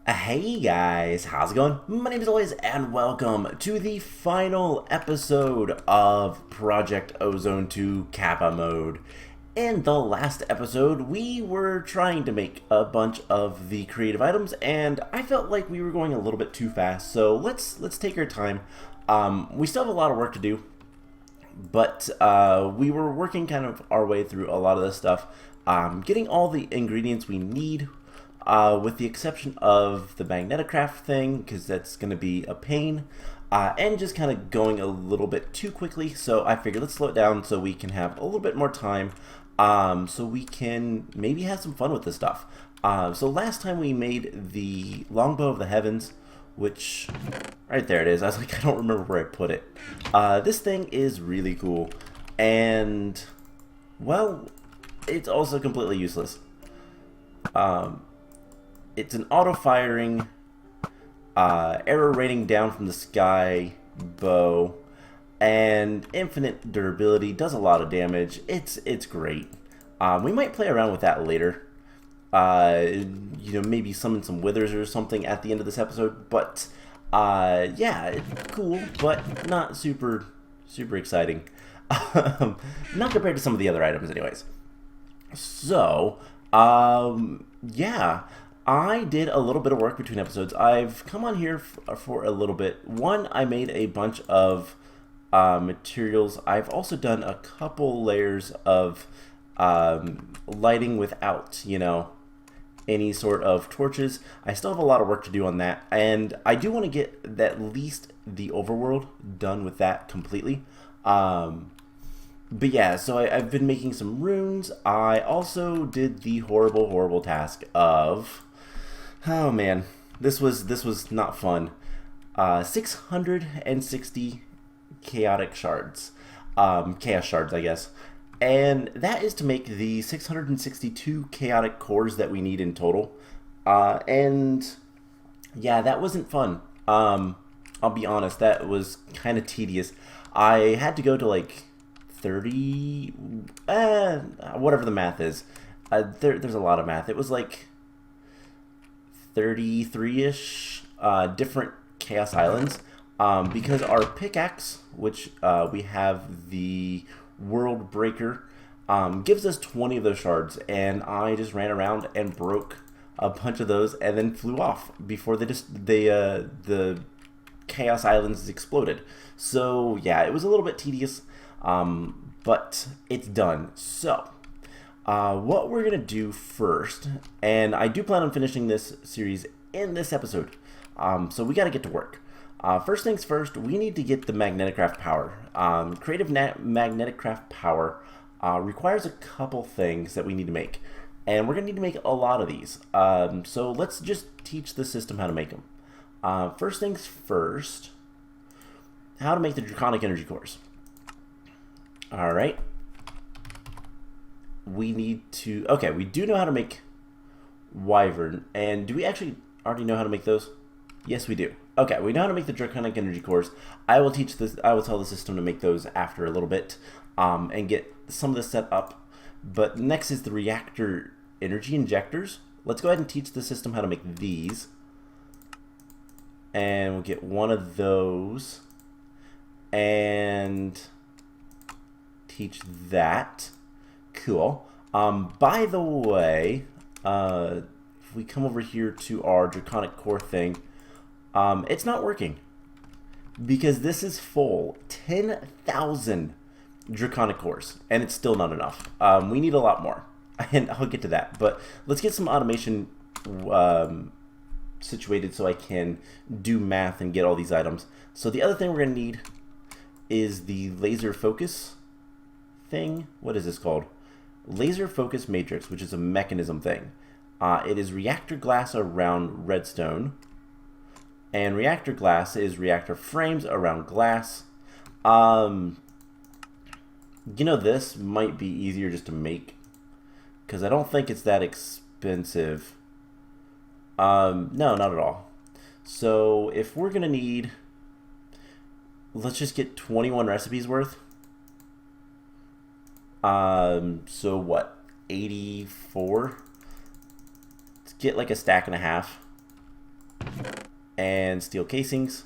Hey guys, how's it going? My name is Always, and welcome to the final episode of Project Ozone 2 Kappa Mode. In the last episode, we were trying to make a bunch of the creative items, and I felt like we were going a little bit too fast. So let's take our time. We still have a lot of work to do, but we were working kind of our way through a lot of this stuff, getting all the ingredients we need. With the exception of the magneticraft thing, because that's going to be a pain, and just kind of going a little bit too quickly. So I figured let's slow it down so we can have a little bit more time, so we can maybe have some fun with this stuff. So last time we made the longbow of the heavens, which, right there it is. I was like, I don't remember where I put it. This thing is really cool, and, well, it's also completely useless. It's an auto-firing, arrow raining down from the sky bow, and infinite durability, does a lot of damage. It's great. We might play around with that later. Maybe summon some withers or something at the end of this episode. But yeah, it's cool, but not super exciting. Not compared to some of the other items, anyways. So, yeah. I did a little bit of work between episodes. I've come on here for a little bit. One, I made a bunch of materials. I've also done a couple layers of lighting without, any sort of torches. I still have a lot of work to do on that, and I do want to get at least the overworld done with that completely. But yeah, so I've been making some runes. I also did the horrible task of... Oh man, this was not fun. 660 chaotic shards, chaos shards, I guess, and that is to make the 662 chaotic cores that we need in total. And yeah, that wasn't fun. I'll be honest, that was kind of tedious. I had to go to like 30, whatever the math is. There's a lot of math. It was like 33-ish different Chaos Islands, because our pickaxe, which we have the World Breaker, gives us 20 of those shards, and I just ran around and broke a bunch of those and then flew off before the Chaos Islands exploded. So yeah, it was a little bit tedious, but it's done. So what we're going to do first, and I do plan on finishing this series in this episode, so we got to get to work. First things first, we need to get the magneticraft power. Creative magneticraft power requires a couple things that we need to make, and we're going to need to make a lot of these. So let's just teach the system how to make them. First things first, how to make the draconic energy cores. Alright. We need to... Okay, we do know how to make Wyvern. And do we actually already know how to make those? Yes, we do. Okay, we know how to make the Draconic Energy Cores. I will tell the system to make those after a little bit, and get some of this set up. But next is the Reactor Energy Injectors. Let's go ahead and teach the system how to make these. And we'll get one of those. And teach that. Cool. By the way, if we come over here to our Draconic Core thing, it's not working because this is full. 10,000 Draconic Cores, and it's still not enough. We need a lot more, and I'll get to that. But let's get some automation situated so I can do math and get all these items. So the other thing we're going to need is the laser focus thing. What is this called? Laser focus matrix, which is a mechanism thing. It is reactor glass around redstone, and reactor glass is reactor frames around glass. This might be easier just to make, because I don't think it's that expensive. No, not at all. So if we're gonna need, let's just get 21 recipes worth. So what, 84? Let's get like a stack and a half. and steel casings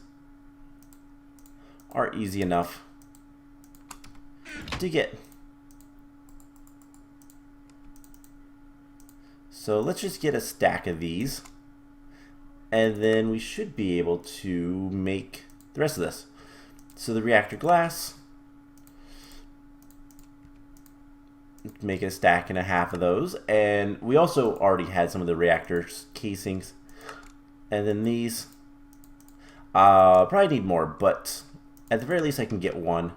are easy enough to get. So let's just get a stack of these, and then we should be able to make the rest of this. So the reactor glass, make a stack and a half of those, and we also already had some of the reactor casings. And then these, probably need more, but at the very least I can get one.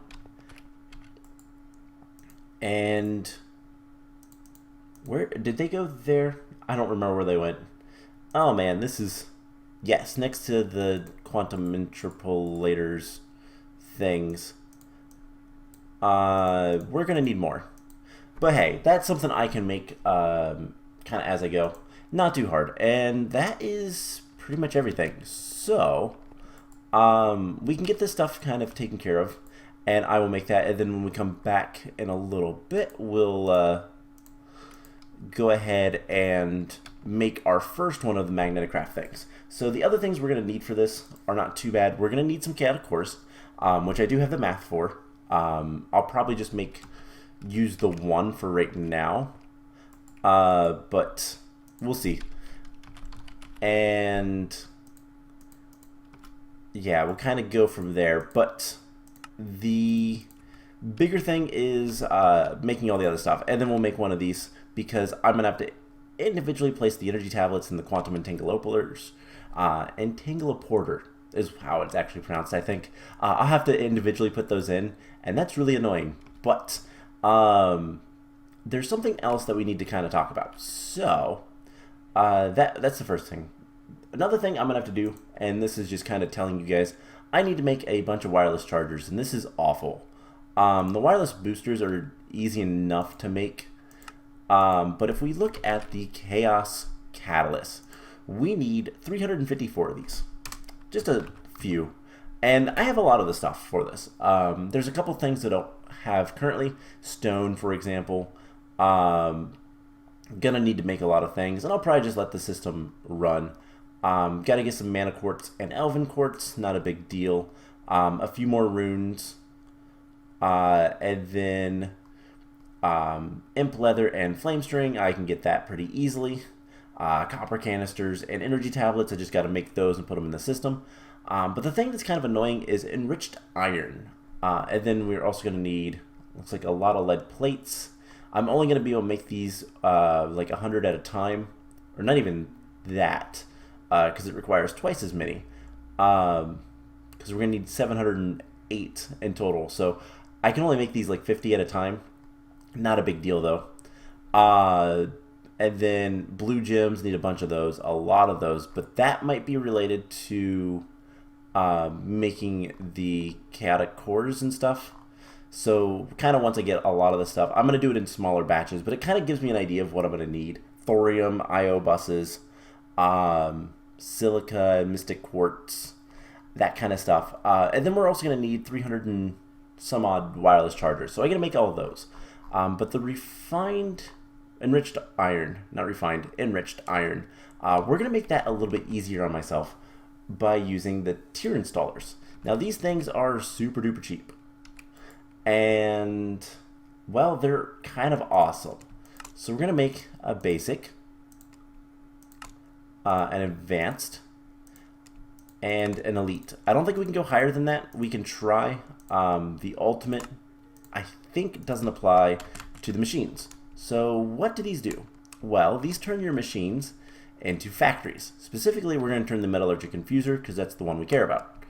And where did they go there? I don't remember where they went. Oh man, this is, yes, next to the quantum interpolators things. We're gonna need more. But hey, that's something I can make kind of as I go. Not too hard. And that is pretty much everything. So, we can get this stuff kind of taken care of. And I will make that. And then when we come back in a little bit, we'll go ahead and make our first one of the magnetic craft things. So the other things we're going to need for this are not too bad. We're going to need some chaotic cores, which I do have the math for. I'll probably just use the one for right now, but we'll see. And yeah, we'll kind of go from there. But the bigger thing is making all the other stuff, and then we'll make one of these, because I'm gonna have to individually place the energy tablets in the quantum entanglepolars. Entangleporter is how it's actually pronounced, I think. I'll have to individually put those in, and that's really annoying. But there's something else that we need to kind of talk about. So that's the first thing. Another thing I'm gonna have to do, and this is just kind of telling you guys, I need to make a bunch of wireless chargers, and this is awful. The wireless boosters are easy enough to make, but if we look at the chaos catalyst, we need 354 of these. Just a few. And I have a lot of the stuff for this. There's a couple things that I don't have currently. Stone, for example. Gonna need to make a lot of things, and I'll probably just let the system run. Gotta get some mana quartz and elven quartz, not a big deal. A few more runes, and then imp leather and flame string, I can get that pretty easily. Copper canisters and energy tablets, I just gotta make those and put them in the system. But the thing that's kind of annoying is enriched iron. And then we're also gonna need, looks like, a lot of lead plates. I'm only gonna be able to make these like 100 at a time, or not even that. Because it requires twice as many. Because we're going to need 708 in total. So I can only make these like 50 at a time. Not a big deal though. And then blue gems, need a bunch of those. A lot of those. But that might be related to making the chaotic cores and stuff. So kind of once I get a lot of the stuff, I'm going to do it in smaller batches. But it kind of gives me an idea of what I'm going to need. Thorium, IO buses. Silica, mystic quartz, that kind of stuff. And then we're also going to need 300 and some odd wireless chargers. So I'm going to make all of those. But the enriched iron, we're going to make that a little bit easier on myself by using the tier installers. Now these things are super duper cheap. And, well, they're kind of awesome. So we're going to make a basic, an advanced, and an elite. I don't think we can go higher than that. We can try. The ultimate, I think, doesn't apply to the machines. So what do these do? Well, these turn your machines into factories. Specifically, we're going to turn the metallurgic infuser, because that's the one we care about.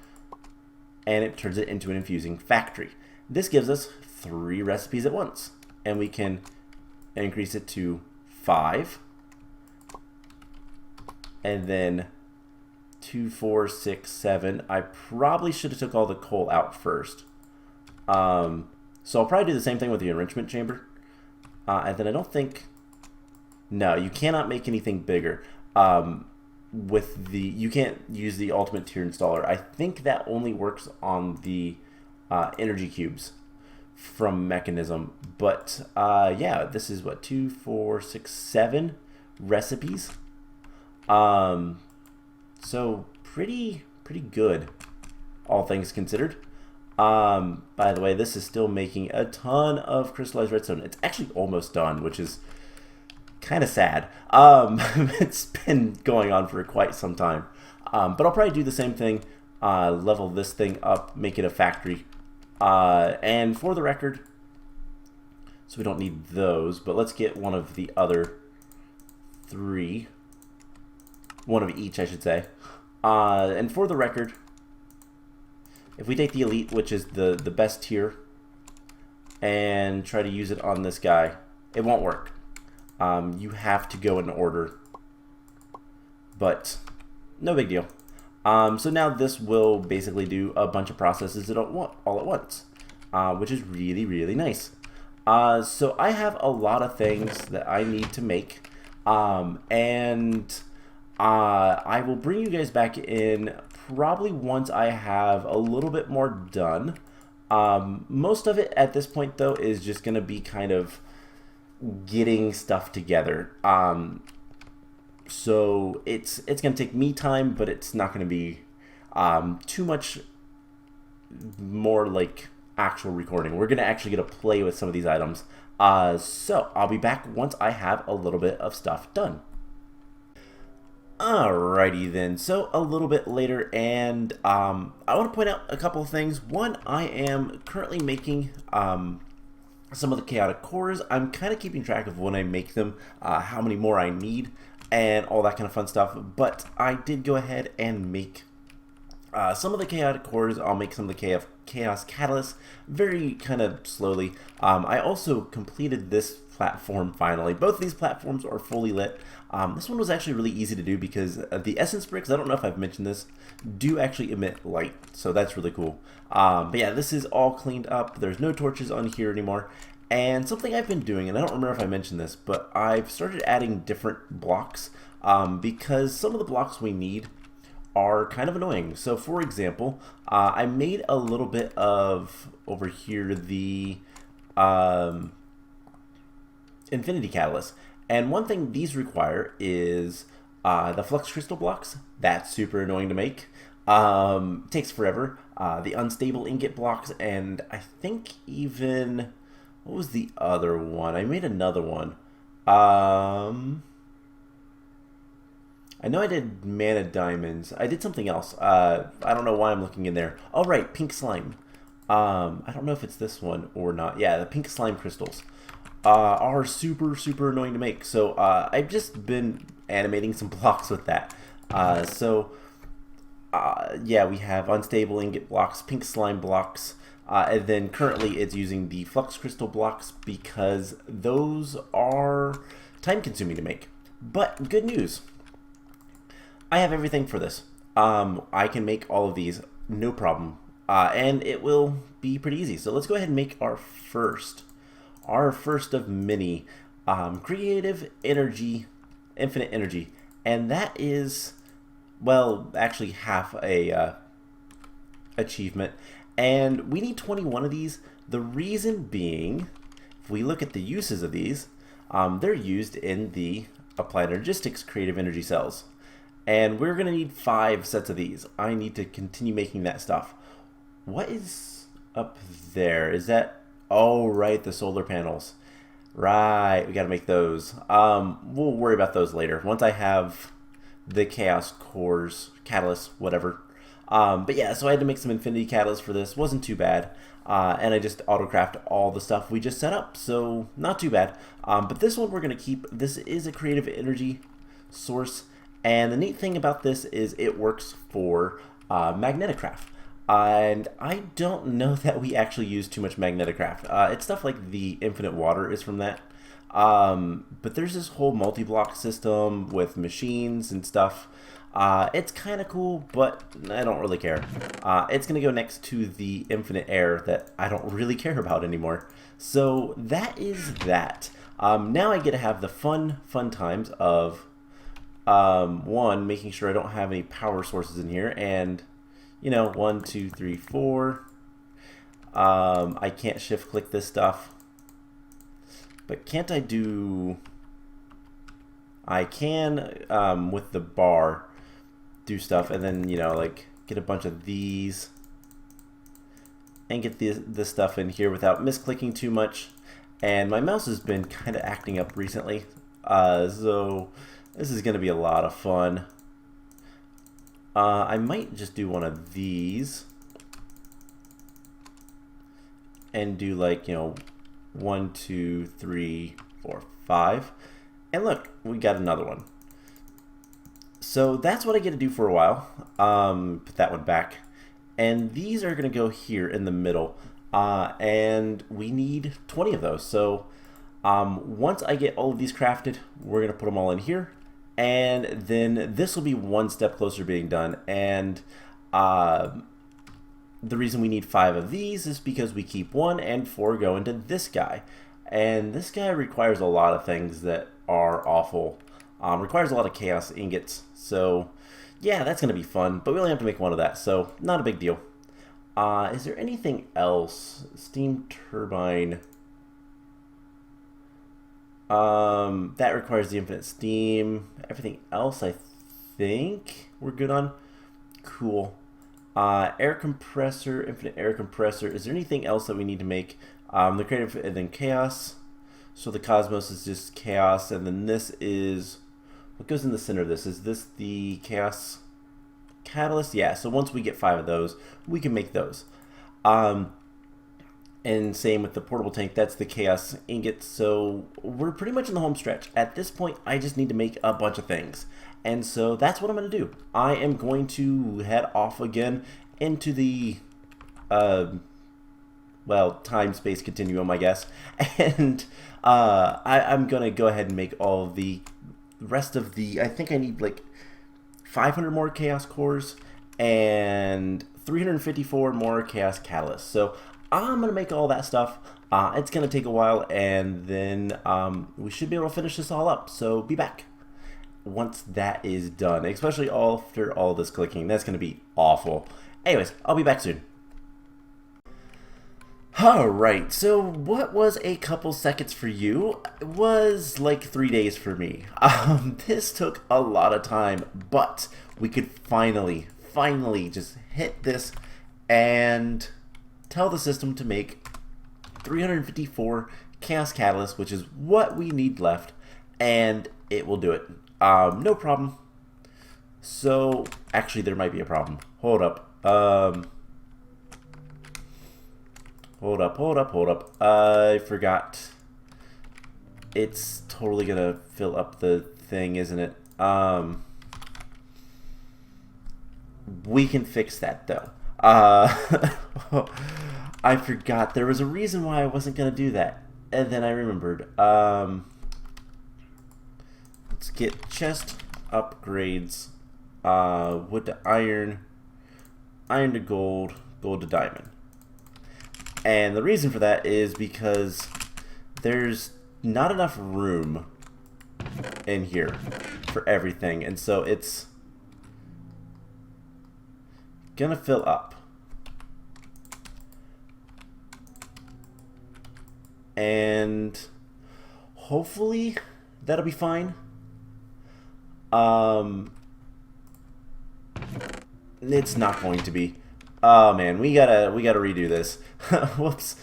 And it turns it into an infusing factory. This gives us 3 recipes at once. And we can increase it to 5. And then 2, 4, 6, 7. I probably should have took all the coal out first. So I'll probably do the same thing with the enrichment chamber. And then I don't think... No, you cannot make anything bigger. You can't use the ultimate tier installer. I think that only works on the energy cubes from Mechanism. But yeah, this is what, 2, 4, 6, 7 recipes. So pretty good, all things considered. By the way, this is still making a ton of crystallized redstone. It's actually almost done, which is kind of sad. It's been going on for quite some time. But I'll probably do the same thing, level this thing up, make it a factory. And for the record, so we don't need those, but let's get one of the other 3. One of each, I should say. And for the record, if we take the elite, which is the best tier, and try to use it on this guy, it won't work. You have to go in order, but no big deal. So now this will basically do a bunch of processes all at once, which is really nice. So I have a lot of things that I need to make, and I will bring you guys back in probably once I have a little bit more done. Most of it at this point, though, is just going to be kind of getting stuff together. So it's going to take me time, but it's not going to be too much more like actual recording. We're going to actually get to play with some of these items. So I'll be back once I have a little bit of stuff done. Alrighty then, so a little bit later, and I want to point out a couple of things. One, I am currently making some of the chaotic cores. I'm kind of keeping track of when I make them, how many more I need, and all that kind of fun stuff. But I did go ahead and make some of the chaotic cores. I'll make some of the chaos catalysts very kind of slowly. I also completed this platform finally. Both of these platforms are fully lit. This one was actually really easy to do because the essence bricks, I don't know if I've mentioned this, do actually emit light, so that's really cool. But yeah, this is all cleaned up. There's no torches on here anymore. And something I've been doing, and I don't remember if I mentioned this, but I've started adding different blocks because some of the blocks we need are kind of annoying. So for example, I made a little bit of, over here, the infinity catalyst. And one thing these require is the flux crystal blocks. That's super annoying to make. Takes forever. The unstable ingot blocks, and I think even, what was the other one? I made another one. I know I did mana diamonds. I did something else. I don't know why I'm looking in there. Oh, right, pink slime. I don't know if it's this one or not. Yeah, the pink slime crystals are super annoying to make. So I've just been animating some blocks with that. Yeah, we have unstable ingot blocks, pink slime blocks, and then currently it's using the flux crystal blocks because those are time consuming to make. But good news, I have everything for this. I can make all of these, no problem. And it will be pretty easy. So let's go ahead and make our first of many creative energy, infinite energy. And that is, well, actually half a achievement. And we need 21 of these. The reason being, if we look at the uses of these, they're used in the applied energistics creative energy cells. And we're going to need 5 sets of these. I need to continue making that stuff. What is up there? Is that, oh, right, the solar panels. Right, we got to make those. We'll worry about those later. Once I have the chaos cores, catalysts, whatever. But yeah, so I had to make some infinity catalysts for this. Wasn't too bad. And I just autocraft all the stuff we just set up. So not too bad. But this one we're going to keep. This is a creative energy source. And the neat thing about this is it works for magneticraft. And I don't know that we actually use too much magneticraft. It's stuff like the infinite water is from that. But there's this whole multi-block system with machines and stuff. It's kind of cool, but I don't really care. It's going to go next to the infinite air that I don't really care about anymore. So that is that. Now I get to have the fun times of, one, making sure I don't have any power sources in here, and, you know, 1, 2, 3, 4. I can't shift click this stuff. But can't I do... I can, with the bar, do stuff, and then, you know, like get a bunch of these and get this stuff in here without misclicking too much. And my mouse has been kind of acting up recently, so this is going to be a lot of fun. I might just do one of these and do, like, you know, 1, 2, 3, 4, 5. And look, we got another one. So that's what I get to do for a while. Put that one back. And these are going to go here in the middle. And we need 20 of those. So once I get all of these crafted, we're going to put them all in here. And then this will be one step closer to being done. And the reason we need 5 of these is because we keep 1 and 4 go into this guy. And this guy requires a lot of things that are awful. Requires a lot of chaos ingots. So yeah, that's going to be fun. But we only have to make 1 of that, so not a big deal. Is there anything else? Steam turbine. That requires the infinite steam. Everything else, I think we're good on. Cool. Air compressor, infinite air compressor. Is there anything else that we need to make? The creative and then chaos. So the cosmos is just chaos, and then this is what goes in the center of this. Is this the chaos catalyst? Yeah. So once we get 5 of those, we can make those. And same with the portable tank. That's the chaos ingot. So we're pretty much in the home stretch. At this point, I just need to make a bunch of things. And so that's what I'm going to do. I am going to head off again into the, well, time-space continuum, I guess. And I'm going to go ahead and make all of the rest of the, I think I need like 500 more chaos cores and 354 more chaos catalysts. So I'm going to make all that stuff. It's going to take a while, and then we should be able to finish this all up. So be back once that is done, especially after all this clicking. That's going to be awful. Anyways, I'll be back soon. Alright, so what was a couple seconds for you was like 3 days for me. This took a lot of time, but we could finally just hit this and tell the system to make 354 chaos catalysts, which is what we need left, and it will do it. No problem. So, actually, there might be a problem. Hold up. Hold up. I forgot. It's totally gonna fill up the thing, isn't it? We can fix that, though. I forgot. There was a reason why I wasn't gonna do that. And then I remembered. Let's get chest upgrades. Wood to iron. Iron to gold. Gold to diamond. And the reason for that is because there's not enough room in here for everything. And so it's gonna fill up. And hopefully that'll be fine. It's not going to be. Oh man, we gotta redo this. Whoops.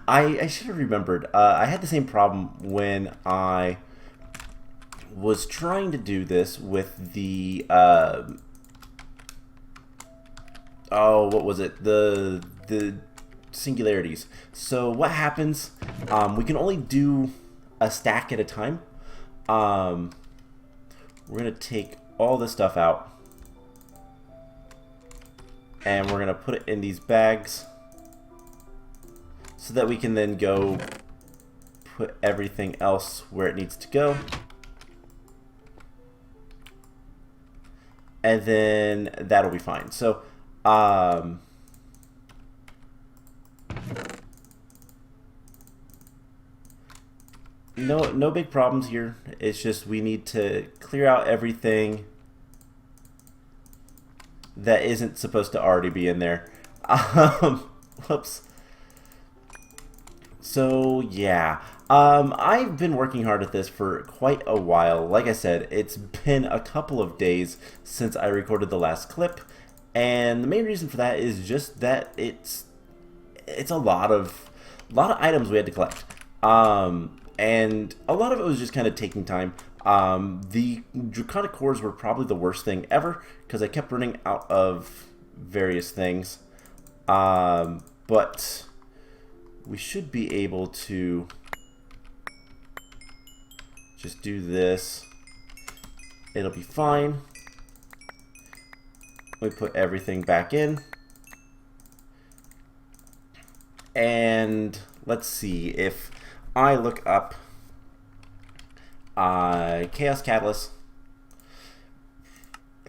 I should have remembered. I had the same problem when I was trying to do this with the oh, what was it? The singularities. So what happens? We can only do a stack at a time. We're gonna take all this stuff out, and we're gonna put it in these bags so that we can then go put everything else where it needs to go. And then that'll be fine. So no big problems here. It's just we need to clear out everything that isn't supposed to already be in there. Whoops. So yeah, I've been working hard at this for quite a while. Like I said, it's been a couple of days since I recorded the last clip, and the main reason for that is just that it's a lot of items we had to collect, and a lot of it was just kind of taking time. The draconic cores were probably the worst thing ever because I kept running out of various things, but we should be able to just do this. It'll be fine. We put everything back in. And let's see if I look up Chaos Catalyst.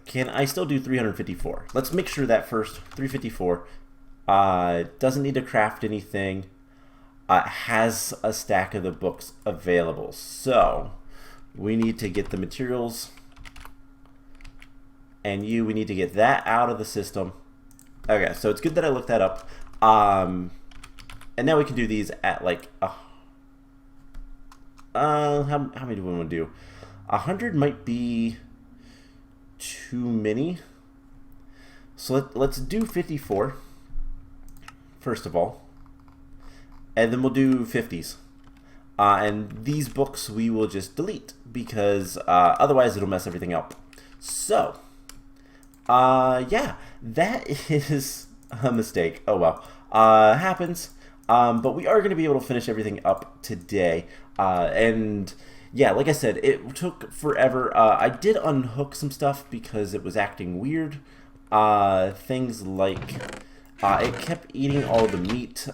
Can I still do 354? Let's make sure that first. 354. Doesn't need to craft anything. Has a stack of the books available. So we need to get the materials, and we need to get that out of the system. Okay, so it's good that I looked that up. And now we can do these at like how many do we want to do? 100 might be too many. So let's do 54 first of all. And then we'll do 50s. And these books we will just delete because otherwise it'll mess everything up. So, yeah, that is a mistake. Oh well, happens. But we are going to be able to finish everything up today. And yeah, like I said, it took forever. I did unhook some stuff because it was acting weird. Things like it kept eating all the meat.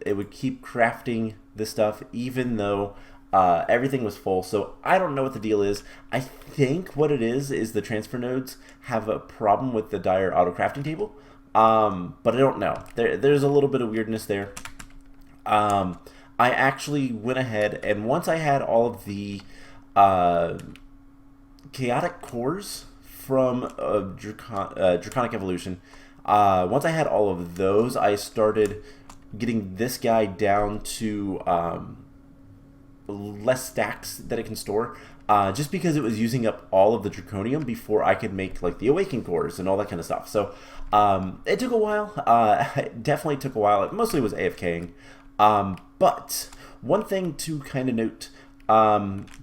It would keep crafting this stuff even though everything was full. So I don't know what the deal is. I think what it is the transfer nodes have a problem with the dire auto crafting table. But I don't know. There's a little bit of weirdness there. I actually went ahead, and once I had all of the chaotic cores from Draconic Evolution, once I had all of those, I started getting this guy down to less stacks that it can store, just because it was using up all of the Draconium before I could make like the Awaken cores and all that kind of stuff. So it took a while. It definitely took a while. It mostly was AFKing. But one thing to kind of note,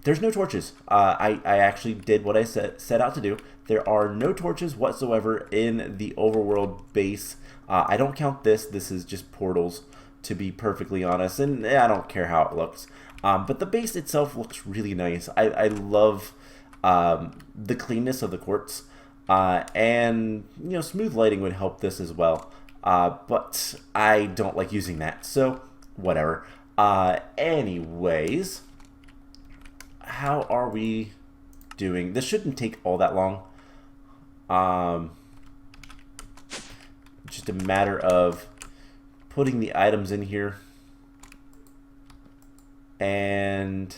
there's no torches. I actually did what I set out to do. There are no torches whatsoever in the overworld base. I don't count this. This is just portals, to be perfectly honest, and I don't care how it looks. But the base itself looks really nice. I love the cleanness of the quartz, and smooth lighting would help this as well. But I don't like using that, so whatever. Anyways, how are we doing? This shouldn't take all that long. Just a matter of putting the items in here. And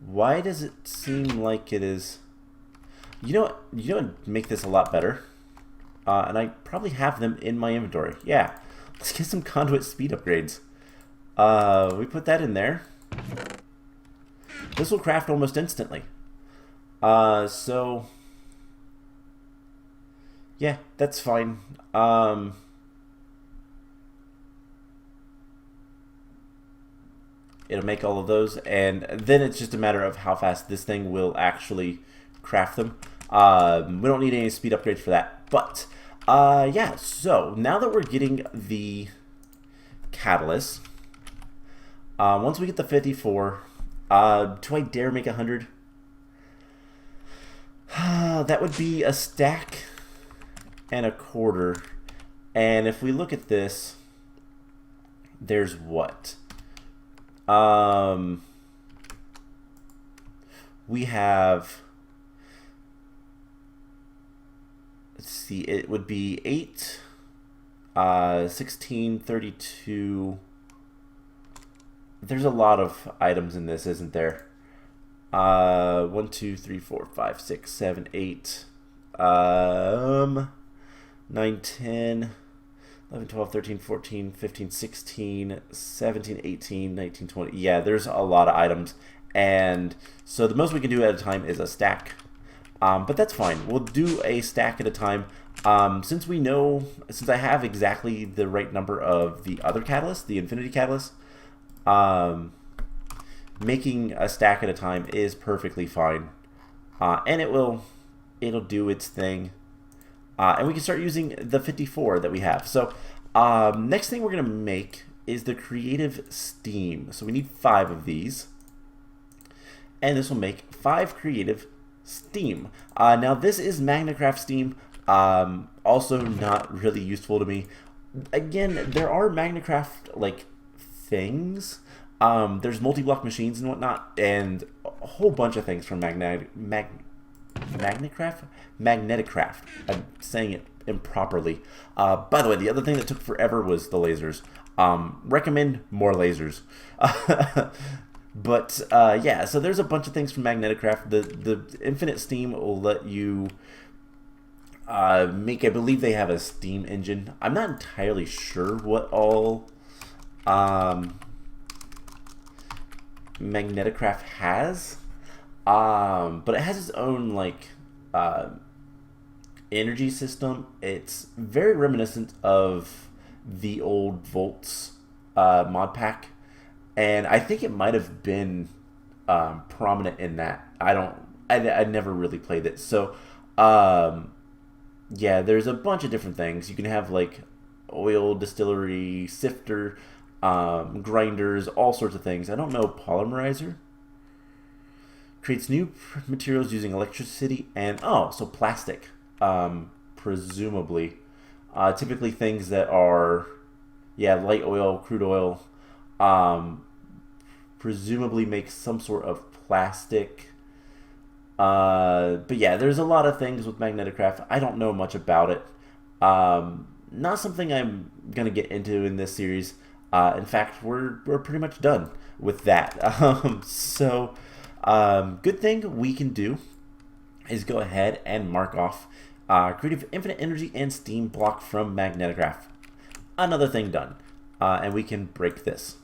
why does it seem like it is? You know what would make this a lot better? And I probably have them in my inventory. Yeah, let's get some conduit speed upgrades. We put that in there. This will craft almost instantly. So yeah, that's fine. It'll make all of those, and then it's just a matter of how fast this thing will actually craft them. We don't need any speed upgrades for that. But yeah, so now that we're getting the catalyst, once we get the 54, do I dare make 100? That would be a stack and a quarter. And if we look at this, there's what? We have, let's see, it would be 8, 16, 32. There's a lot of items in this, isn't there? 1, 2, 3, 4, 5, 6, 7, 8, 9, 10. 11, 12, 13, 14, 15, 16, 17, 18, 19, 20. Yeah, there's a lot of items. And so the most we can do at a time is a stack. But that's fine. We'll do a stack at a time. Since I have exactly the right number of the other catalyst, the infinity catalyst, making a stack at a time is perfectly fine. And it'll do its thing. And we can start using the 54 that we have. So next thing we're going to make is the creative steam. So we need 5 of these. And this will make 5 creative steam. Now this is MagnaCraft steam. Also not really useful to me. Again, there are MagnaCraft like things. There's multi-block machines and whatnot, and a whole bunch of things from MagnaCraft? Magneticraft. I'm saying it improperly. By the way, the other thing that took forever was the lasers. Recommend more lasers. But yeah, so there's a bunch of things from Magneticraft. The infinite steam will let you make, I believe they have a steam engine. I'm not entirely sure what all Magneticraft has. But it has its own like energy system. It's very reminiscent of the old Volts mod pack, and I think it might have been prominent in that. I never really played it. So yeah, there's a bunch of different things. You can have like oil distillery, sifter, grinders, all sorts of things. I don't know, polymerizer. Creates new materials using electricity and, so plastic, presumably. Typically things that are, light oil, crude oil, presumably makes some sort of plastic. But yeah, there's a lot of things with Magneticraft. I don't know much about it. Not something I'm going to get into in this series. In fact, we're pretty much done with that. Good thing we can do is go ahead and mark off creative infinite energy and steam block from Magneticraft. Another thing done. And we can break this.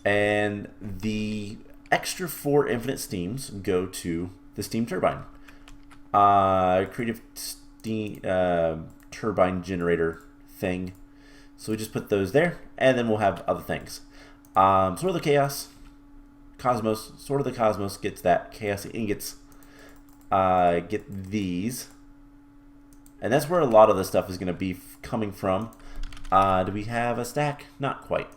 And the extra 4 infinite steams go to the steam turbine. Creative steam turbine generator thing. So we just put those there, and then we'll have other things. Sword of the Chaos. Cosmos, Sword of the Cosmos gets that. Chaos ingots get these. And that's where a lot of the stuff is going to be coming from. Do we have a stack? Not quite.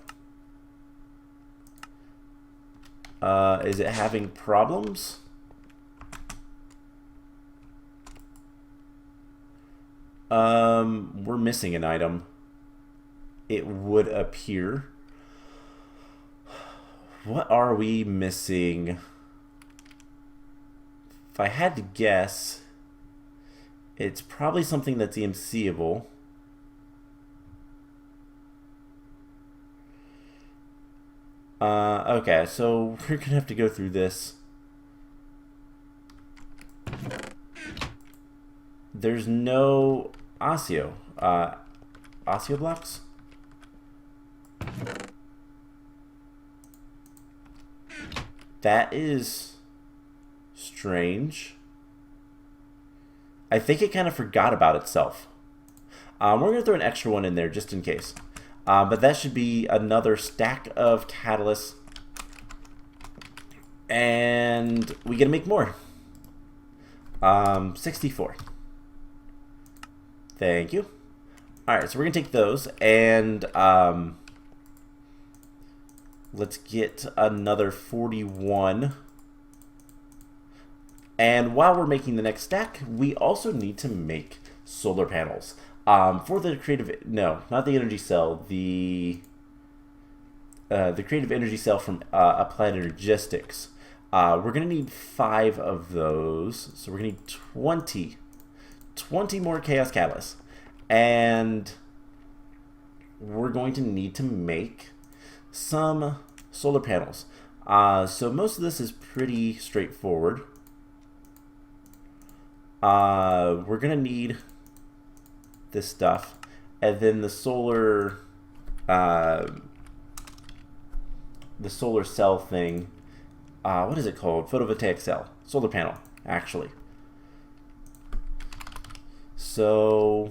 Is it having problems? We're missing an item. It would appear. What are we missing? If I had to guess, it's probably something that's EMC-able. Okay, so we're gonna have to go through this. There's no Osseo. Osseo blocks? That is strange. I think it kind of forgot about itself. We're going to throw an extra one in there just in case. But that should be another stack of catalysts. And we get to make more. 64. Thank you. Alright, so we're going to take those and let's get another 41. And while we're making the next stack, we also need to make solar panels. For the creative, no, not the energy cell, the creative energy cell from Applied Energistics. We're going to need 5 of those. So we're going to need 20 more Chaos Catalysts. And we're going to need to make some solar panels. So most of this is pretty straightforward. We're going to need this stuff. And then the solar cell thing, what is it called? Photovoltaic cell. Solar panel, actually. So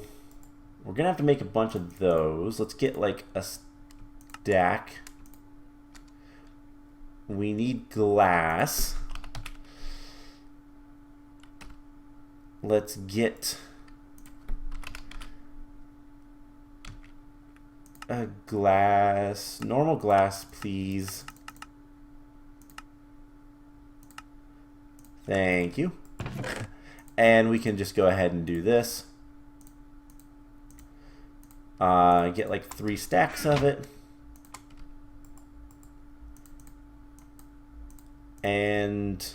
we're going to have to make a bunch of those. Let's get like a stack. We need glass. Let's get a glass, normal glass, please. Thank you. And we can just go ahead and do this. Get like 3 stacks of it. And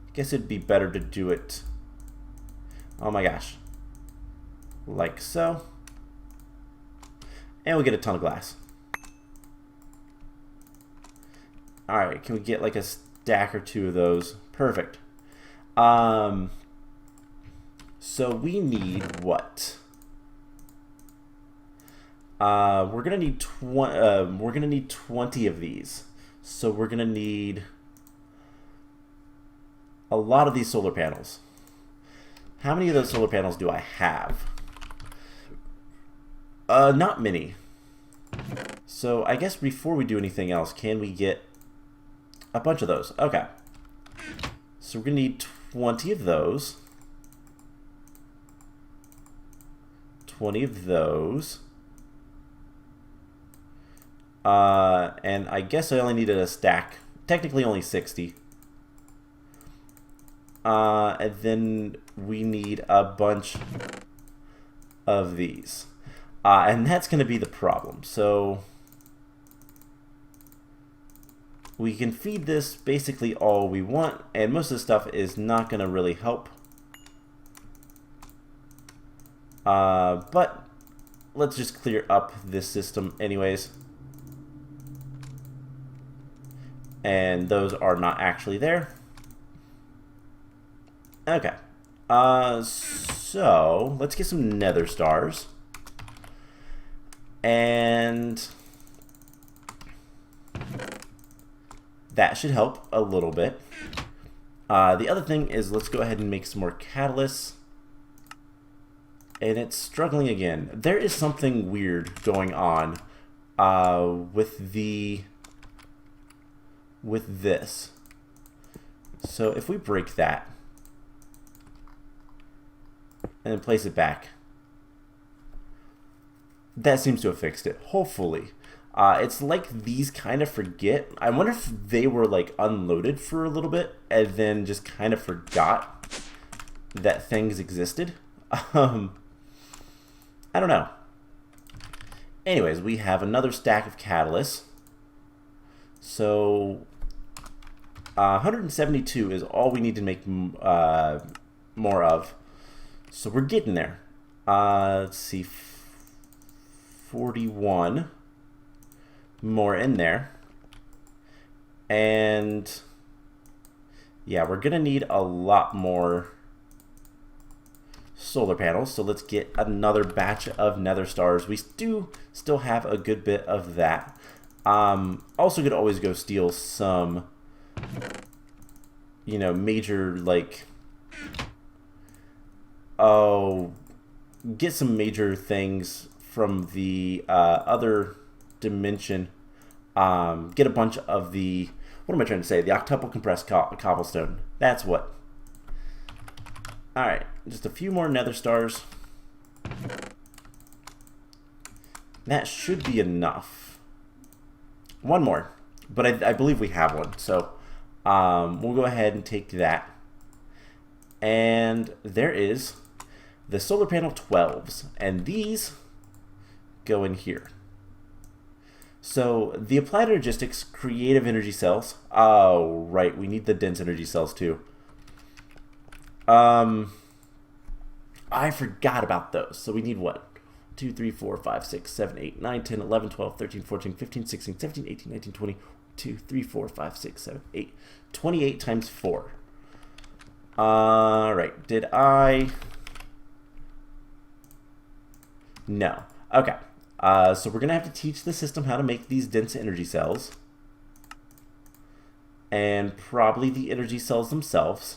I guess it'd be better to do it, oh my gosh, like so. And we get a ton of glass. Alright, can we get like a stack or 2 of those? Perfect. So we need what? We're gonna need 20 of these. So we're gonna need a lot of these solar panels. How many of those solar panels do I have? Not many. So I guess before we do anything else, can we get a bunch of those? Okay. So we're gonna need 20 of those. 20 of those. And I guess I only needed a stack. Technically only 60. And then we need a bunch of these. And that's going to be the problem. So we can feed this basically all we want, and most of the stuff is not going to really help. But let's just clear up this system anyways. And those are not actually there. Okay. So let's get some nether stars. And that should help a little bit. The other thing is, let's go ahead and make some more catalysts. And it's struggling again. There is something weird going on with this. So if we break that and then place it back, that seems to have fixed it, hopefully. It's like these kind of forget. I wonder if they were like unloaded for a little bit and then just kind of forgot that things existed. I don't know. Anyways, we have another stack of catalysts. So 172 is all we need to make more of. So we're getting there. Let's see, 41 more in there. And yeah, we're gonna need a lot more solar panels. So let's get another batch of nether stars. We do still have a good bit of that. Also could always go steal some, you know, major, like, get some major things from the other dimension. Get a bunch of the, what am I trying to say? The octuple compressed cobblestone. That's what. Alright, just a few more nether stars. That should be enough. One more, but I believe we have one. So we'll go ahead and take that. And there is the solar panel 12s, and these go in here. So the applied energistics creative energy cells. Oh, right, we need the dense energy cells too. I forgot about those. So we need what? 2, 3, 4, 5, 6, 7, 8, 9, 10, 11, 12, 13, 14, 15, 16, 17, 18, 19, 20, 2, 3, 4, 5, 6, 7, 8. 28 times 4. Alright, did I... No. Okay. So we're going to have to teach the system how to make these dense energy cells. And probably the energy cells themselves.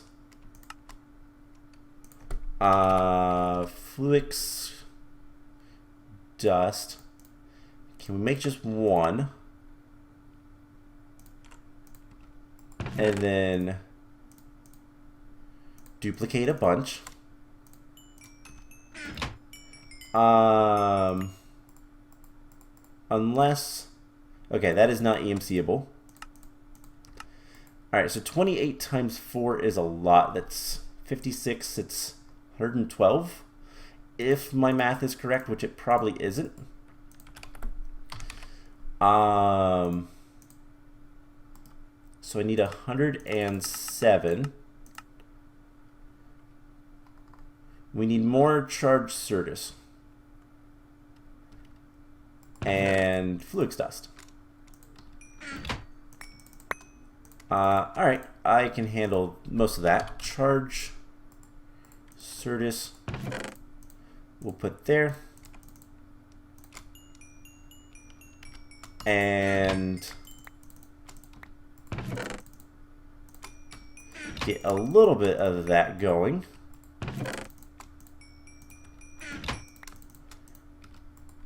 Fluix, dust. Can we make just one? And then duplicate a bunch. Unless, okay, that is not EMC-able. All right, so 28 times 4 is a lot. That's 56. It's 112, if my math is correct, which it probably isn't. So I need 107. We need more charged Certus. And Fluix dust. Alright, I can handle most of that. Charge Certus we'll put there. And get a little bit of that going.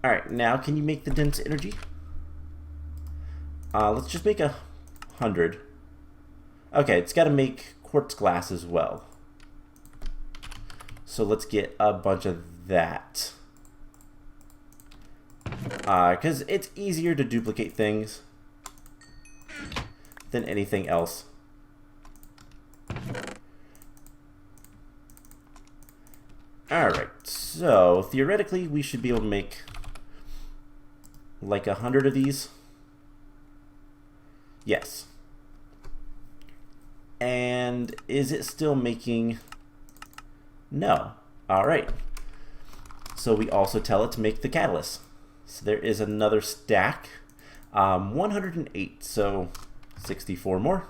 Alright, now can you make the dense energy? Let's just make 100. Okay, it's got to make quartz glass as well. So let's get a bunch of that. Because it's easier to duplicate things than anything else. Alright, so theoretically we should be able to make like 100 of these. Yes. And is it still making? No. Alright. So we also tell it to make the catalyst. So there is another stack. 108, so 64 more.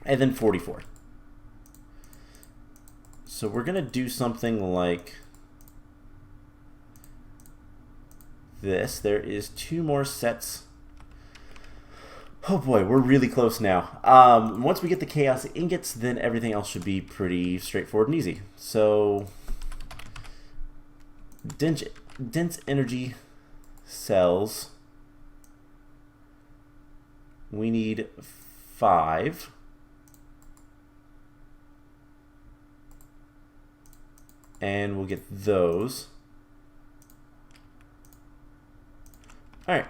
And then 44. So we're going to do something like this. There is 2 more sets. Oh boy, we're really close now. Once we get the chaos ingots, then everything else should be pretty straightforward and easy. So dense energy cells. We need 5. And we'll get those. Alright.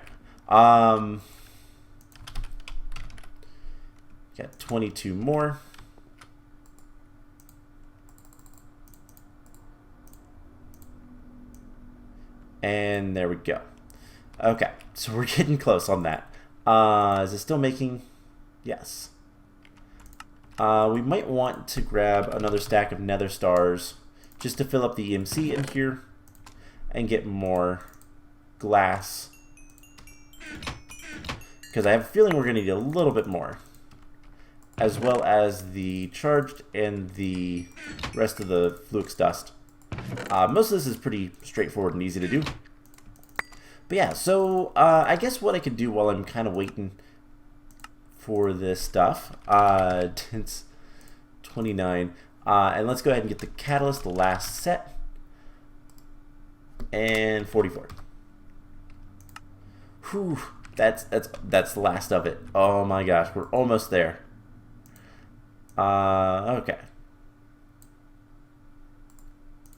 Got 22 more. And there we go. Okay, so we're getting close on that. Is it still making? Yes. We might want to grab another stack of nether stars just to fill up the EMC in here and get more glass. Because I have a feeling we're going to need a little bit more. As well as the charged and the rest of the Fluix dust. Most of this is pretty straightforward and easy to do. But yeah, so I guess what I could do while I'm kind of waiting for this stuff, it's 29, and let's go ahead and get the catalyst, the last set, and 44. Whew, that's the last of it. Oh my gosh, we're almost there. Okay.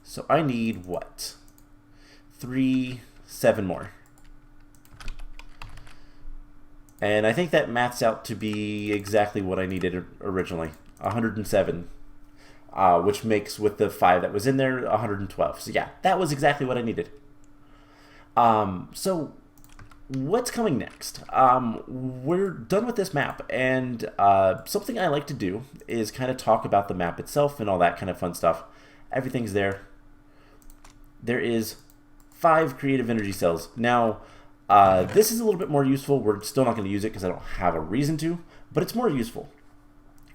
So I need what? 7 more. And I think that maths out to be exactly what I needed originally. 107. Which makes, with the 5 that was in there, 112. So yeah, that was exactly what I needed. So what's coming next? We're done with this map, and something I like to do is kind of talk about the map itself and all that kind of fun stuff. Everything's there. There is 5 creative energy cells. Now, this is a little bit more useful. We're still not going to use it because I don't have a reason to, but it's more useful.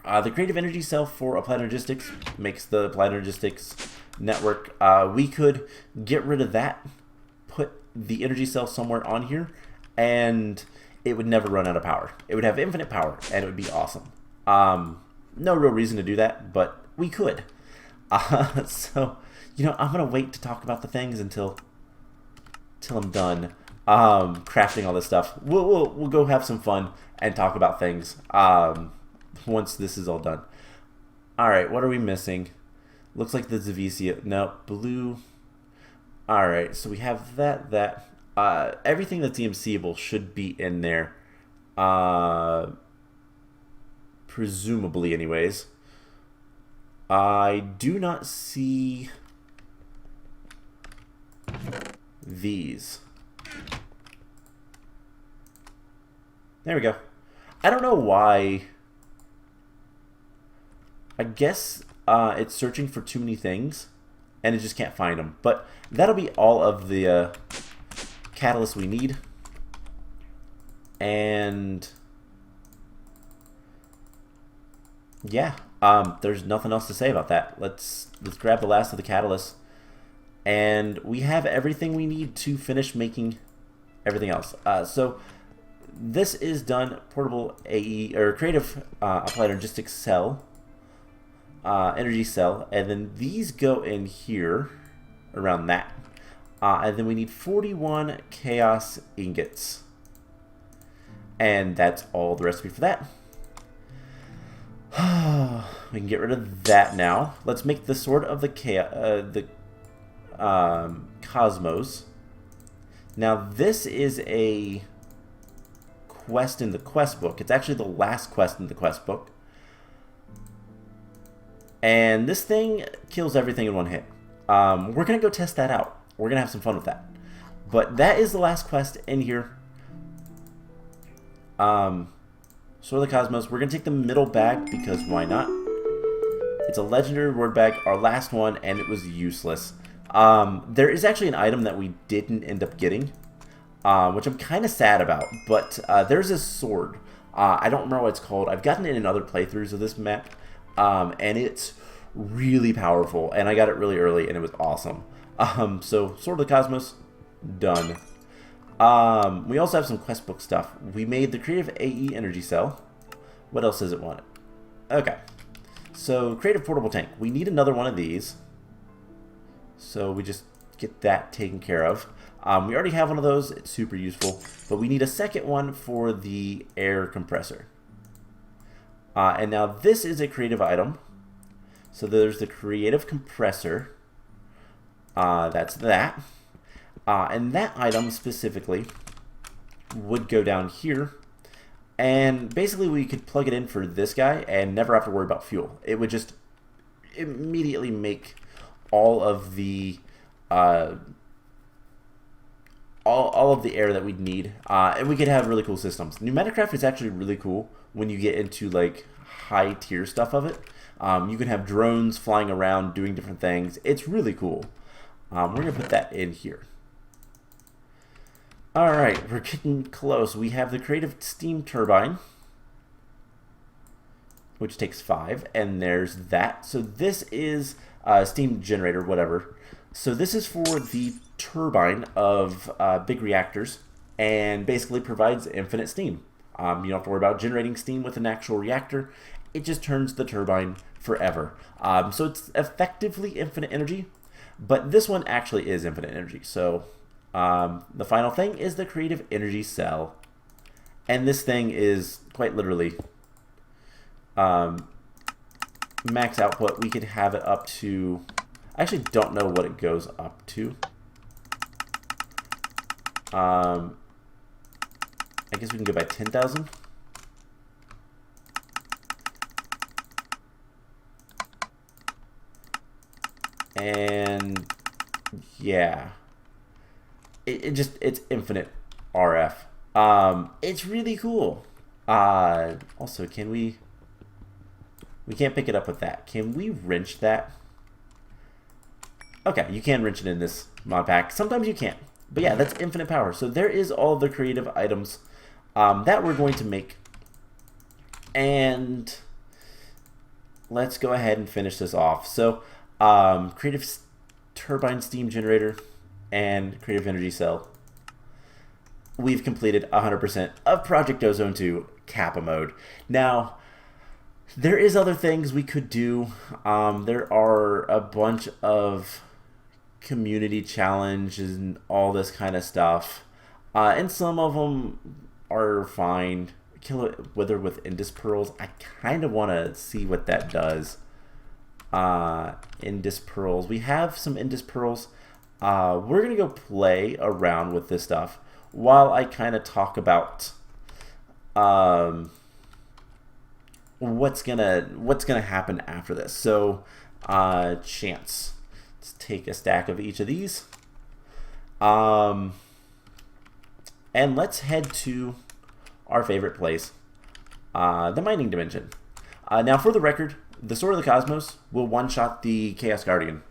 The creative energy cell for applied energistics makes the applied energistics network. We could get rid of that, put the energy cell somewhere on here, and it would never run out of power. It would have infinite power, and it would be awesome. No real reason to do that, but we could. So, you know, I'm going to wait to talk about the things until I'm done crafting all this stuff. We'll go have some fun and talk about things once this is all done. All right, what are we missing? Looks like the Zavicia. No, blue. All right, so we have that. Everything that's EMCable should be in there. Presumably, anyways. I do not see these. There we go. I don't know why. I guess it's searching for too many things, and it just can't find them. But that'll be all of the catalysts we need. And yeah, there's nothing else to say about that. Let's grab the last of the catalysts, and we have everything we need to finish making everything else. So this is done. Portable AE or creative applied logistics cell, energy cell, and then these go in here around that, and then we need 41 chaos ingots, and that's all the recipe for that. We can get rid of that now. Let's make the Sword of the Cosmos. Now this is a quest in the quest book. It's actually the last quest in the quest book. And this thing kills everything in one hit. We're going to go test that out. We're going to have some fun with that. But that is the last quest in here. Sword of the Cosmos. We're going to take the middle bag because why not? It's a legendary reward bag, our last one, and it was useless. There is actually an item that we didn't end up getting, which I'm kind of sad about. But there's this sword. I don't remember what it's called. I've gotten it in other playthroughs of this map, and it's really powerful. And I got it really early, and it was awesome. So Sword of the Cosmos, done. We also have some quest book stuff. We made the creative AE energy cell. What else does it want? Okay. So creative portable tank. We need another one of these. So we just get that taken care of. We already have one of those. It's super useful. But we need a second one for the air compressor. And now this is a creative item. So there's the creative compressor. That's that. And that item specifically would go down here, and basically we could plug it in for this guy and never have to worry about fuel. It would just immediately make all of the all of the air that we'd need, and we could have really cool systems. Pneumaticraft is actually really cool when you get into like high tier stuff of it. You can have drones flying around doing different things. It's really cool. We're gonna put that in here. Alright, we're getting close. We have the creative steam turbine, which takes 5, and there's that. So this is a steam generator, whatever. So this is for the turbine of big reactors, and basically provides infinite steam. You don't have to worry about generating steam with an actual reactor. It just turns the turbine forever. So it's effectively infinite energy, but this one actually is infinite energy. So the final thing is the creative energy cell, and this thing is quite literally max output. We could have it up to, I actually don't know what it goes up to. I guess we can go by 10,000. And yeah, it's infinite RF. It's really cool. Also, can we can't pick it up with that. Can we wrench that? Okay, you can wrench it in this mod pack. Sometimes you can't. But yeah, that's infinite power. So there is all the creative items that we're going to make. And let's go ahead and finish this off. So creative turbine steam generator, and creative energy cell, we've completed 100% of Project Ozone 2 Kappa Mode. Now, there is other things we could do. There are a bunch of community challenges and all this kind of stuff. And some of them are fine. Kill it wither with Indus Pearls. I kind of want to see what that does. Indus Pearls. We have some Indus Pearls. We're going to go play around with this stuff while I kind of talk about what's gonna happen after this. So chance. Let's take a stack of each of these. And let's head to our favorite place, the mining dimension. Now, for the record, the Sword of the Cosmos will one-shot the Chaos Guardian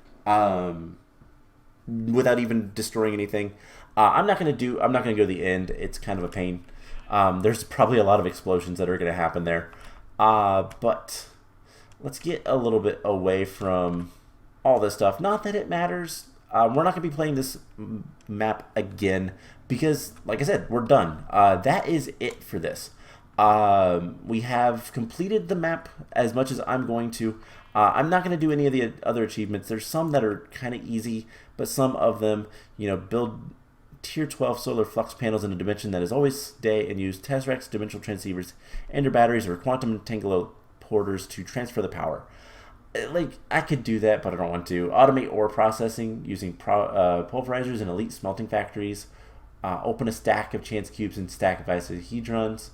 without even destroying anything. I'm not gonna go to the end. It's kind of a pain. There's probably a lot of explosions that are gonna happen there. But let's get a little bit away from all this stuff. Not that it matters. We're not going to be playing this map again because, like I said, we're done. That is it for this. We have completed the map as much as I'm going to. I'm not going to do any of the other achievements. There's some that are kind of easy, but some of them, build Tier 12 solar flux panels in a dimension that is always stay and use Tesseract dimensional transceivers, ender batteries, or quantum entangler-porters to transfer the power. Like, I could do that, but I don't want to. Automate ore processing using pulverizers in elite smelting factories. Open a stack of chance cubes and stack of icosahedrons.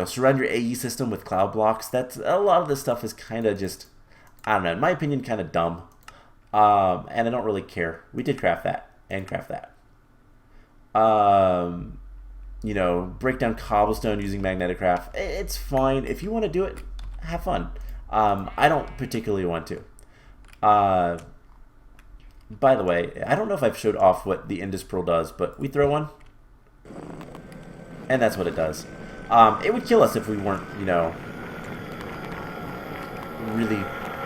Surround your AE system with cloud blocks. That's a lot of this stuff is kind of just, I don't know, in my opinion, kind of dumb. And I don't really care. We did craft that and craft that. Break down cobblestone using magnetic craft. It's fine. If you want to do it, have fun. I don't particularly want to. By the way, I don't know if I've showed off what the Indus Pearl does, but we throw one, and that's what it does. It would kill us if we weren't, really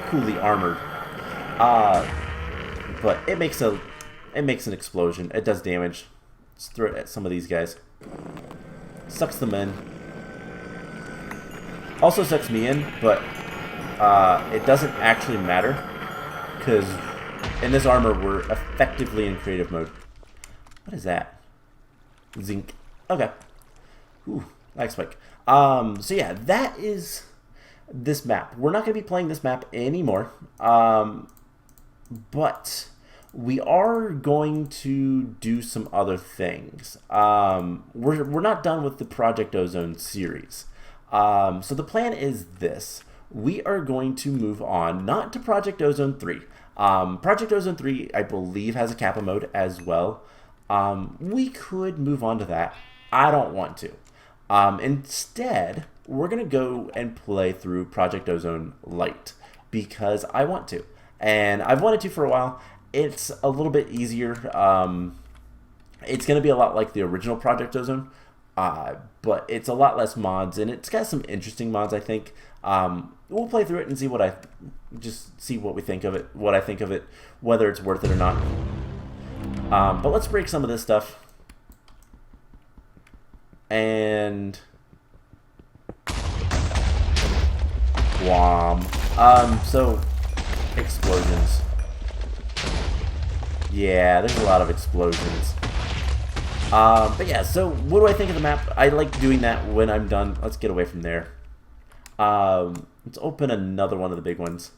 coolly armored. But it makes an explosion. It does damage. Let's throw it at some of these guys. Sucks them in. Also sucks me in, but it doesn't actually matter because in this armor we're effectively in creative mode. What is that? Zinc. Okay. Ooh, lag spike. So yeah, that is this map. We're not going to be playing this map anymore. But we are going to do some other things. We're not done with the Project Ozone series. So the plan is this. We are going to move on, not to Project Ozone 3. Project Ozone 3, I believe, has a Kappa mode as well. We could move on to that. I don't want to. Instead, we're going to go and play through Project Ozone Lite because I want to. And I've wanted to for a while. It's a little bit easier. It's going to be a lot like the original Project Ozone, but it's a lot less mods, and it's got some interesting mods, I think. We'll play through it and see what we think of it, what I think of it, whether it's worth it or not. But let's break some of this stuff. And Wham. So explosions. Yeah, there's a lot of explosions. But yeah, so what do I think of the map? I like doing that when I'm done. Let's get away from there. Let's open another one of the big ones.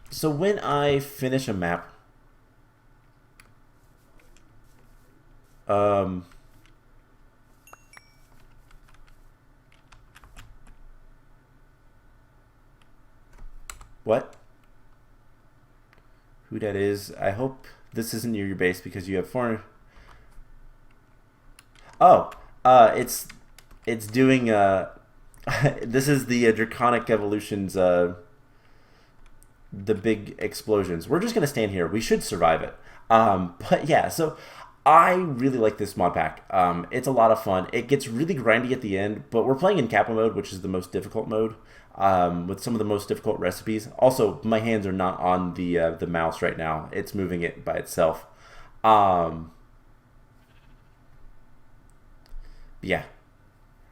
So when I finish a map, what? Who that is? I hope this isn't near your base because you have foreign. Oh, it's doing this is the Draconic Evolutions, the big explosions. We're just gonna stand here. We should survive it. But yeah, so I really like this mod pack. It's a lot of fun. It gets really grindy at the end, but we're playing in Kappa Mode, which is the most difficult mode, with some of the most difficult recipes. Also, my hands are not on the mouse right now. It's moving it by itself. Yeah.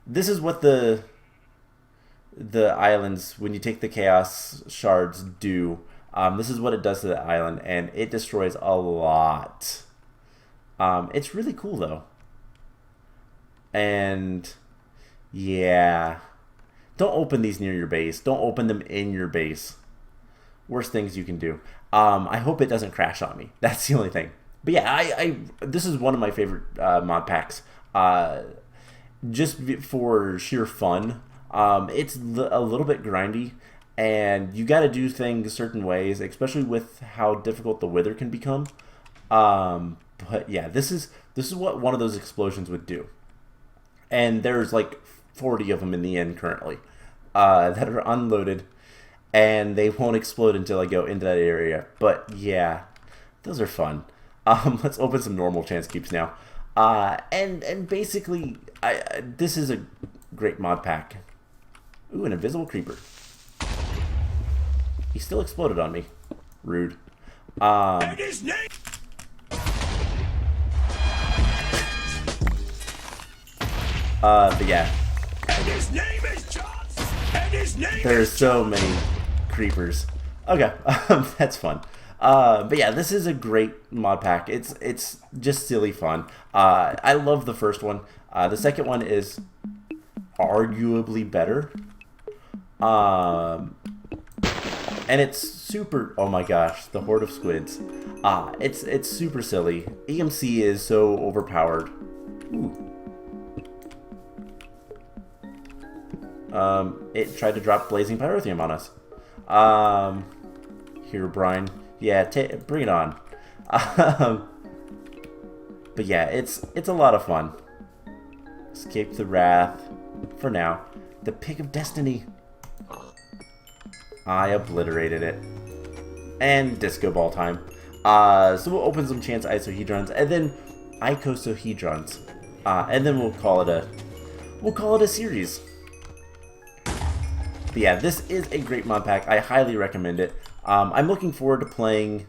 This is what the islands, when you take the chaos shards, do. This is what it does to the island, and it destroys a lot. It's really cool, though. And, yeah. Don't open these near your base. Don't open them in your base. Worst things you can do. I hope it doesn't crash on me. That's the only thing. But yeah, this is one of my favorite mod packs. Just for sheer fun. It's a little bit grindy, and you got to do things certain ways, especially with how difficult the wither can become. But yeah, this is what one of those explosions would do, and there's like 40 of them in the end currently that are unloaded, and they won't explode until I go into that area. But yeah, those are fun. Let's open some normal chance cubes now, and basically, this is a great mod pack. Ooh, an invisible creeper. He still exploded on me. Rude. And his name. But yeah. And his name is Johnson. And his name There's is so many creepers. Okay, that's fun. But yeah, this is a great mod pack. It's just silly fun. I love the first one. The second one is arguably better. And it's super. Oh my gosh, the horde of squids. It's super silly. EMC is so overpowered. Ooh. It tried to drop blazing pyrotheum on us. Here, Brian. Yeah, bring it on. But yeah, it's a lot of fun. Escape the wrath. For now. The Pick of Destiny. I obliterated it. And disco ball time. So we'll open some chance isohedrons and then icosohedrons. And then we'll call it a series. But yeah, this is a great mod pack. I highly recommend it. I'm looking forward to playing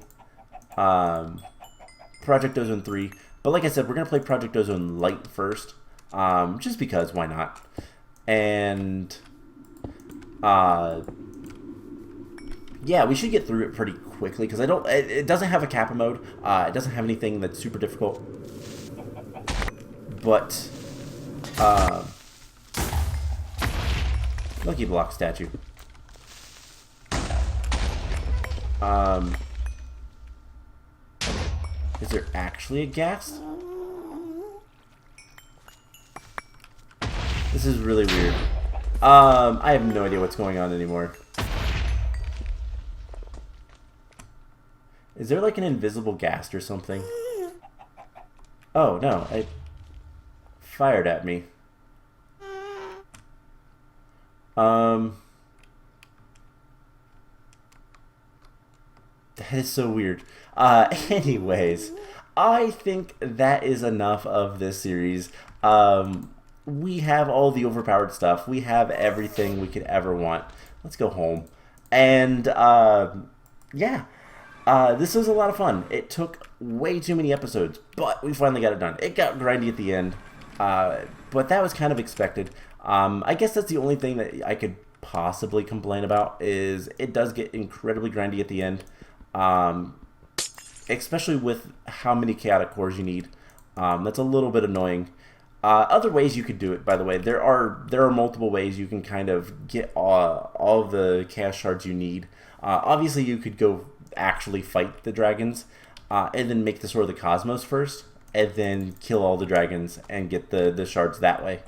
Project Ozone 3. But like I said, we're going to play Project Ozone Light first. Just because, why not? And yeah, we should get through it pretty quickly because it doesn't have a Kappa mode. It doesn't have anything that's super difficult. But Lucky Block statue. Is there actually a gas? This is really weird. I have no idea what's going on anymore. Is there like an invisible ghast or something? Oh, no. It fired at me. That is so weird. Anyways, I think that is enough of this series. We have all the overpowered stuff. We have everything we could ever want. Let's go home. And, yeah. This was a lot of fun. It took way too many episodes, but we finally got it done. It got grindy at the end, but that was kind of expected. I guess that's the only thing that I could possibly complain about is it does get incredibly grindy at the end, especially with how many chaotic cores you need. That's a little bit annoying. Other ways you could do it, by the way, there are multiple ways you can kind of get all the chaos shards you need. Obviously, you could go actually fight the dragons, and then make the Sword of the Cosmos first, and then kill all the dragons and get the shards that way.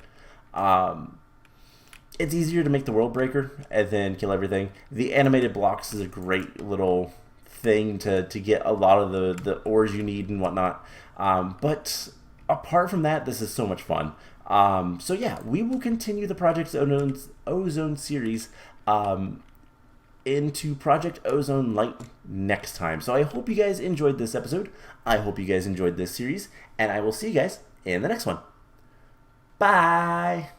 It's easier to make the World Breaker and then kill everything. The animated blocks is a great little thing to get a lot of the ores you need and whatnot. But apart from that, this is so much fun. So yeah, we will continue the Project Ozone series. into Project Ozone Light next time. So I hope you guys enjoyed this episode. I hope you guys enjoyed this series, and I will see you guys in the next one. Bye!